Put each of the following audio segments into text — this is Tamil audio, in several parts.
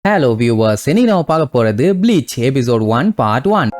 Hello viewers, இன்னைக்கு நம்ம பார்க்க போறது Bleach episode 1 part 1.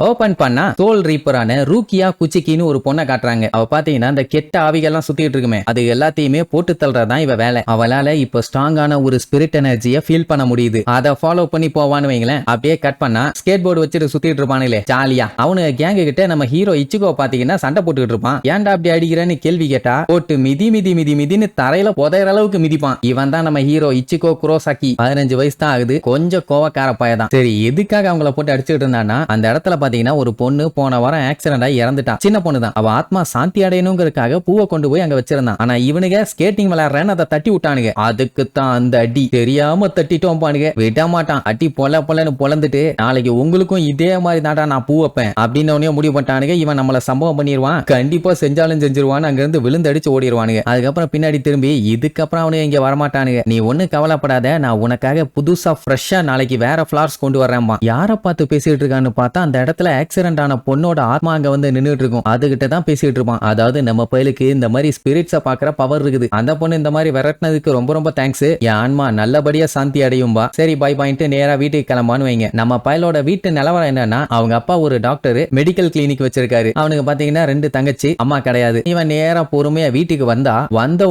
ஓபன் பண்ணா சோல் ரீப்பரான ரூக்கியா குச்சிக்கின்னு ஒரு பொண்ணை காட்டுறாங்க. அவ பாத்தீங்கன்னா இந்த கெட்ட ஆவிகள்லாம் சுத்திட்டு இருக்குமே அது எல்லாத்தையுமே போட்டு தள்ளுறதான் இவ வேலை. அவளால இப்ப ஸ்ட்ராங்கான ஒரு ஸ்பிரிட் எனர்ஜியை ஃபீல் பண்ண முடியுது. அதை ஃபாலோ பண்ணி போவான்னு வைங்களேன். அப்படியே கட் பண்ணா ஸ்கேட் போர்டு வச்சுட்டு சுத்திட்டு இருப்பானுங்களே ஜாலியா. அவனுக்கு கேங்கு கிட்ட நம்ம ஹீரோ இச்சிகோ பாத்தீங்கன்னா சண்டை போட்டுக்கிட்டு இருப்பான். ஏன்டா அப்படி அடிக்கிறேன்னு கேள்வி கேட்டா போட்டு மிதி மிதி மிதி மிதின்னு தரையில புதையற அளவுக்கு மிதிப்பான். இவன் தான் நம்ம ஹீரோ இச்சிகோ குரோசாக்கி. 15 வயசு தான் ஆகுது. கொஞ்சம் கோவக்கார பையதான். சரி எதுக்காக அவங்கள போட்டு அடிச்சுட்டு இருந்தான்னா அந்த இடத்துல பாத்தீங்கன்னா ஒரு பொண்ணு போன வாரம் ஆக்சிடென்ட் ஆகி இறந்துட்டா. சின்ன பொண்ணு தான். அவ ஆத்மா சாந்தி அடையணுங்கிறதுக்காக பூவை கொண்டு போய் அங்க வச்சிருந்தான். ஆனா இவனுங்க ஸ்கேட்டிங் விளையாடுறேன்னு அதை தட்டி விட்டானுங்க. அதுக்கு தான் அந்த அடி. தெரியாம தட்டிட்டோம் பானுங்க. விட மாட்டான். அடி பொலன்னு பொலந்துட்டு நாளைக்கு உங்களுக்கும் இதே மாதிரி தாண்டா நான் பூ வைப்பேன் அப்படின்னு முடிவு பண்ணிட்டானுங்க. இவன் நம்மள சம்பவம் பண்ணிடுவான். கண்டிப்பா செஞ்சாலும் செஞ்சிருவான்னு அங்க இருந்து விழுந்து அடிச்சு ஓடிடுவானுங்க. அதுக்கப்புறம் பின்னாடி திரும்பி இதுக்கப்புறம் அவனுங்க இங்க வரமாட்டானுங்க. நீ ஒண்ணு கவலைப்படாத, நான் உனக்காக புதுசா ஃப்ரெஷ்ஷா நாளைக்கு வேற ஃபிளார்ஸ் கொண்டு வரேன்பா. யாரை பார்த்து பேசிட்டு இருக்கான்னு பார்த்தா அந்த இடத்துல ஆக்சிடென்ட் ஆன பொண்ணோட ஆத்மா அங்க வந்து நின்னுட்டு இருக்கும். அதுகிட்ட தான் பேசிட்டு இருப்பான். அதாவது நம்ம பயலுக்கு இந்த மாதிரி ஸ்பிரிட்ஸ பாக்குற பவர் இருக்குது. அந்த பொண்ணு இந்த மாதிரி விரட்டினதுக்கு ரொம்ப ரொம்ப தேங்க்ஸ். என் ஆன்மா நல்லபடியா சாந்தி அடையும்பா. சரி பாய் பாயிண்ட் நேரா வீட்டுக்கு கிளம்பான்னு வைங்க. நம்ம பயலோட வீட்டு நிலவரம் என்னன்னா அவங்க அப்பா ஒரு டாக்டர் மெடிக்கல் கிளினிக் வச்சிருக்காரு. அவனுக்கு பாத்தீங்கன்னா 2 தங்கச்சி, அம்மா கிடையாது. இவன் நேரா பொறுமையா வீட்டுக்கு வந்த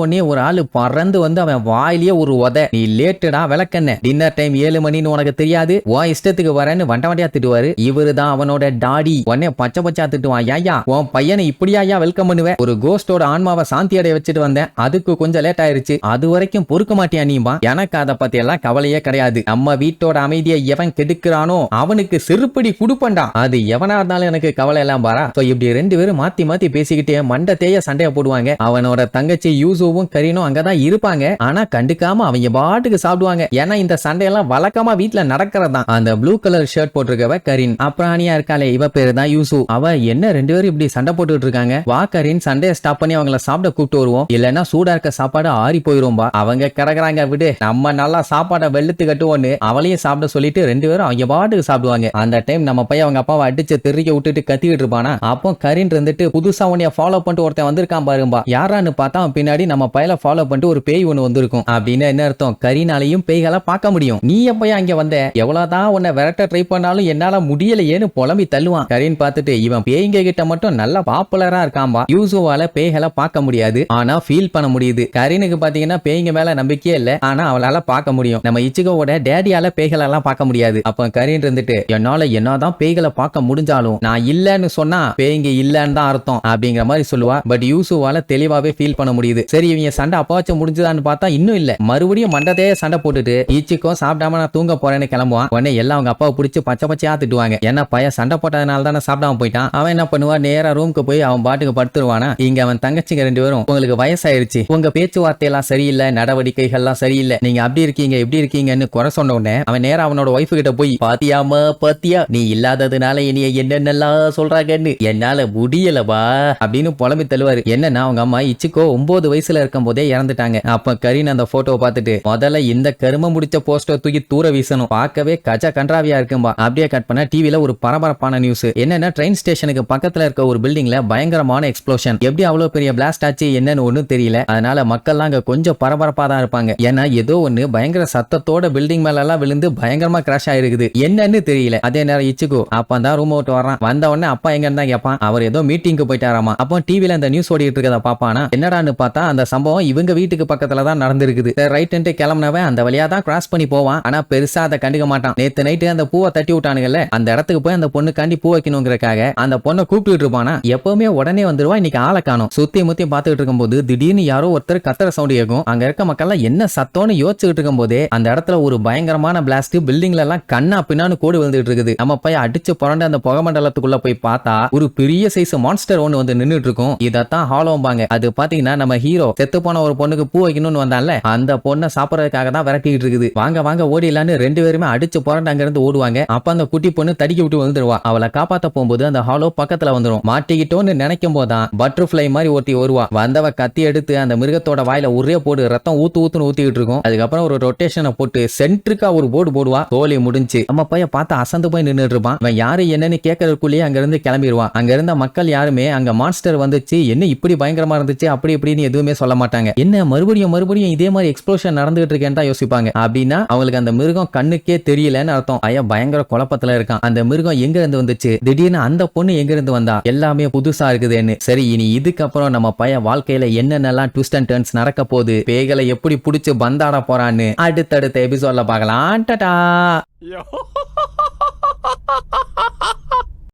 உடனே ஒரு ஆளு பறந்து வந்து அவன் வாயிலேயே ஒரு உத. நீ லேட்டுடா விளக்கண்ண, டின்னர் டைம் 7 மணின்னு உனக்கு தெரியாது, உன் இஷ்டத்துக்கு வரேன்னு வண்டியா திட்டுவாரு. இவரு தான் அவனோட டாடி. உடனே பச்சை திட்டுவான். ஐயா உன் பையனை இப்படியா வெல்கம் பண்ணுவேன்? ஒரு கோஸ்டோட ஆன்மாவை சாந்தி அடைய வச்சுட்டு வந்தேன், அதுக்கு கொஞ்சம் லேட் ஆயிருச்சு, அது வரைக்கும் பொறுக்க மாட்டியா நீம்பா? எனக்கு அதை பத்தி எல்லாம் கவலையே கிடையாது. நம்ம வீட்டோட அமைதியை எவன் கெடுக்கிறானோ அவனுக்கு செருப்படி குடுப்பண்டா. அது எவனா இருந்தாலும் எனக்கு கவலை எல்லாம் பாரா. இப்படி 2 பேரும் மாத்தி பேசிக்கிட்டே மண்டத்தைய சண்டைய போடுவாங்க. அவனோட தங்கச்சி யூசுவும் கரீனும் அங்கதான் இருப்பாங்க. ஆனா கண்டுக்காம அவங்க பாட்டுக்கு சாப்பிடுவாங்க. ஏன்னா இந்த சண்டையெல்லாம் வழக்கமா வீட்டுல நடக்கிறதான். அந்த ப்ளூ கலர் ஷர்ட் போட்டிருக்கவ கரீன். அப்புறம் அனியா இருக்காளே இவ பேரு தான் யூசு. அவ என்ன 2 பேரும் இப்படி சண்டை போட்டுட்டு இருக்காங்க. வா கரீன் சண்டையை ஸ்டாப் பண்ணி அவங்கள சாப்பிட கூப்பிட்டு வருவோம். இல்லன்னா சூடா இருக்க சாப்பாடு ஆறி போயிரும்பா. அவங்க கிடக்குறாங்க விடு, நம்ம நல்லா சாப்பாடை வெளுத்து கட்டுவோன்னு அவளையும் சாப்பிட சொல்லிட்டு 2 பேரும் அவங்க பாட்டுக்கு சாப்பிடுவாங்க. அந்த டைம் நம்ம பையன் அவங்க அப்பாவை அடிச்சு தெறிக்க விட்டுட்டு கத்திக்கிட்டு இருப்பானா. அப்போ கரீன் இருந்துட்டு புதுசா உன்னைய ஃபாலோ பண்ணிட்டு ஒருத்தன் வந்திருக்கான் பாரும்பா. யாரான்னு பார்த்தா அவன் பின்னாடி நம்ம பையல ஃபாலோ பண்ணிட்டு ஒரு பேய் ஒண்ணு வந்திருக்கும். அப்படின்னு என்ன அர்த்தம்? கரீனாலையும் பேய்களை பார்க்க முடியும். நீ எப்பயா அங்க வந்த? எவ்வளவுதான் உன்னை விரட்ட ட்ரை பண்ணாலும் என்னால முடியலையேன்னு புலம்பி தள்ளுவான். கரீன் பார்த்துட்டு இவன் பேய்ங்க கிட்ட மட்டும் நல்லா பாப்புலரா இருக்காம்பா. யூசுவால பேய்களை பார்க்க முடியாது, ஆனா ஃபீல் பண்ண முடியுது. கரீனுக்கு பாத்தீங்கன்னா பேய்ங்க மேல நம்பிக்கையே இல்ல, ஆனா அவளால பார்க்க முடியும். நம்ம இச்சிகோவோட டேடியால பேய்களை எல்லாம் பார்க்க முடியாது. அப்ப கரீன் இருந்துட்டு என்னால என்னதான் பேய்களை பார்க்க முடிஞ்சாலும் நான் இல்லன்னு சொன்னா பேய்ங்க இல்லன்னு தான் அர்த்தம் அப்படிங்கிற மாதிரி சொல்லுவா. பட் யூசுவால தெளிவாவே ஃபீல் பண்ண முடியுது. சரி இவங்க சண்டை அப்பாச்சும் முடிஞ்சுதான்னு பார்த்தா இன்னும் இல்ல. மறுபடியும் மண்டத்தையே சண்டை போட்டுட்டு இச்சிக்கோ சாப்பிடாம நான் தூங்க போறேன்னு கிளம்புவான். உடனே எல்லாம் அவங்க அப்பாவை பிடிச்சி பச்சையா திட்டுவாங்க. ஏன்னா பையன் சண்டை போட்டதுனால தானே சாப்பிடாம போயிட்டான். அவன் என்ன பண்ணுவா, நேரா ரூமுக்கு போய் அவன் பாட்டுக்கு படுத்துருவானா. இங்க அவன் தங்கச்சிங்க 2 பேரும் உங்களுக்கு வயசாயிருச்சு, உங்க பேச்சுவார்த்தை எல்லாம் சரியில்லை, நடவடிக்கைகள் எல்லாம் சரியில்லை, நீங்க அப்படி இருக்கீங்க இப்படி இருக்கீங்கன்னு குறை சொன்ன உடனே அவன் நேரா அவனோட ஒய்ஃபு கிட்ட போய் பாத்தியா நீ இல்லாததுனால என்னைய என்னென்னலாம் சொல்றாங்கன்னு என்னால முடியலவா அப்படின்னு புலம்பி தள்ளுவாரு. என்னன்னா அவங்க அம்மா இச்சிக்கோ 9 வயசுல இருக்கும் போதே இறந்துட்டாங்க. அப்ப கரீன் அந்த போட்டோவை பார்த்துட்டு முதல்ல இந்த கரும முடிச்ச போஸ்டர் தூக்கி தூர வீசணும், பார்க்கவே கஜா கன்றாவியா இருக்கும்பா. அப்படியே கட் பண்ண டிவில ஒரு பரபரப்பான நியூஸ். என்னன்னா ட்ரெயின் ஸ்டேஷனுக்கு பக்கத்துல இருக்க ஒரு பில்டிங்ல பயங்கரமான எக்ஸ்ப்ளோஷன். எப்படி அவ்வளவு பெரிய பிளாஸ்ட் ஆச்சு என்னன்னு ஒண்ணும் தெரியல. அதனால மக்கள்லாம் அங்க கொஞ்சம் பரபரப்பா தான் இருப்பாங்க. ஏன்னா ஏதோ ஒண்ணு பயங்கர சத்தத்தோட பில்டிங் மேல எல்லாம் விழுந்து பயங்கரமா கிராஷ் ஆயிருக்குது. என்னன்னு தெரியல. அதே நேரம் இச்சுக்கோ அப்பதான் ரூம் விட்டு வரான். வந்த உடனே அப்பா எங்க இருந்தா கேட்பான். அவர் ஏதோ மீட்டிங்க்கு போயிட்டாராமா. அப்போ டிவில அந்த நியூஸ் ஓடிட்டு இருக்கத பாப்பானா. என்னடான்னு பார்த்தா அந்த சம்பவம் இவங்க வீட்டுக்கு பக்கத்துல தான் நடந்திருக்குது. ரைட் கிளம்பினவன் அந்த வழியா தான் கிராஸ் பண்ணி போவான். ஆனா பெருசா அதை கண்டுக்க மாட்டான். நேத்து நைட்டு அந்த பூவை தட்டி விட்டானுங்கல்ல, அந்த இடத்துக்கு போய் அந்த பொண்ணுக்காண்டி பூ வைக்கணுங்கிறக்காக அந்த பொண்ணை கூப்பிட்டு இருப்பானா. எப்பவுமே உடனே வந்துருவா. இன்னைக்கு ஆளை காணோம். சுத்தி முத்தி பார்த்துட்டு இருக்கும் போது திடீர்னு யாரோ ஒருத்தர் கத்துற சவுண்ட் கேட்கும். அங்க இருக்க மக்கள் என்ன சத்தம்னு யோசிச்சுட்டு இருக்கும் போதே அந்த இடத்துல ஒரு பயங்கரமான பிளாஸ்ட். பில்டிங்ல எல்லாம் கண்ணா பின்னான்னு கோடு வந்துட்டு இருக்குது. நம்ம போய் அடிச்சு புரண்டு அந்த புகை மண்டலத்துக்குள்ள போய் பார்த்தா ஒரு பெரிய சைஸ் மான்ஸ்டர் ஒண்ணு வந்து நின்னுட்டு இருக்கும். இதத்தான் ஹாலோம்பாங்க. அது பாத்தீங்கன்னா நம்ம ஹீரோ செத்து போன ஒரு பொண்ணுக்கு பூ வைக்கணும்னு வந்தால அந்த பொண்ணை சாப்பிடறதுக்காக தான் விரட்டிட்டு இருக்குது. வாங்க ஓடிலான்னு 2 பேருமே அடிச்சு புரண்டு அங்க இருந்து ஓடுவாங்க. அப்ப அந்த குட்டி பொண்ணு தடிக்க விட்டு வந்துருவா. விழுந்துருவா. அவளை காப்பாத்த போகும்போது அந்த ஹாலோ பக்கத்துல வந்துரும். மாட்டிக்கிட்டோன்னு நினைக்கும் போதுதான் பட்டர்ஃபிளை மாதிரி ஒருத்தி வருவா. வந்தவ கத்தி எடுத்து அந்த மிருகத்தோட வாயில ஒரே போடு, ரத்தம் ஊத்துன்னு ஊத்திட்டு இருக்கும். அதுக்கப்புறம் ஒரு ரொட்டேஷனை போட்டு சென்ட்ரிக்கா ஒரு போர்டு போடுவா. தோலி முடிஞ்சு நம்ம பையன் பார்த்து அசந்து போய் நின்னுட்டு இருப்பான். அவன் யாரு என்னன்னு கேட்கறதுக்குள்ளேயே அங்க இருந்து கிளம்பிடுவான். அங்க இருந்த மக்கள் யாருமே அங்க மான்ஸ்டர் வந்துச்சு, என்ன இப்படி பயங்கரமா இருந்துச்சு அப்படி இப்படின்னு எதுவுமே சொல்ல மாட்டாங்க. என்ன மறுபடியும் இதே மாதிரி எக்ஸ்ப்ளோஷன் நடந்துட்டு இருக்கேன்னு தான் யோசிப்பாங்க. அப்படின்னா அவங்களுக்கு அந்த மிருகம் கண்ணுக்கே தெரியலன்னு அர்த்தம். பையன் பயங்கர குழப்பத்துல இருக்கான். அந்த மிருகம் எங்க இருந்து வந்துச்சு, திடீர்னு அந்த பொண்ணு எங்க இருந்து வந்தா, எல்லாமே புதுசா இருக்குதுன்னு. சரி, இனி இதுக்கப்புறம் நம்ம பையன் வாழ்க்கையில என்னென்னலாம் ட்விஸ்ட் அண்ட் டர்ன்ஸ் நடக்க போகுது, பேய்களை எப்படி புடிச்சு பந்தாட போறான்னு அடுத்தடுத்த எபிசோட்ல பார்க்கலாம். டாடா.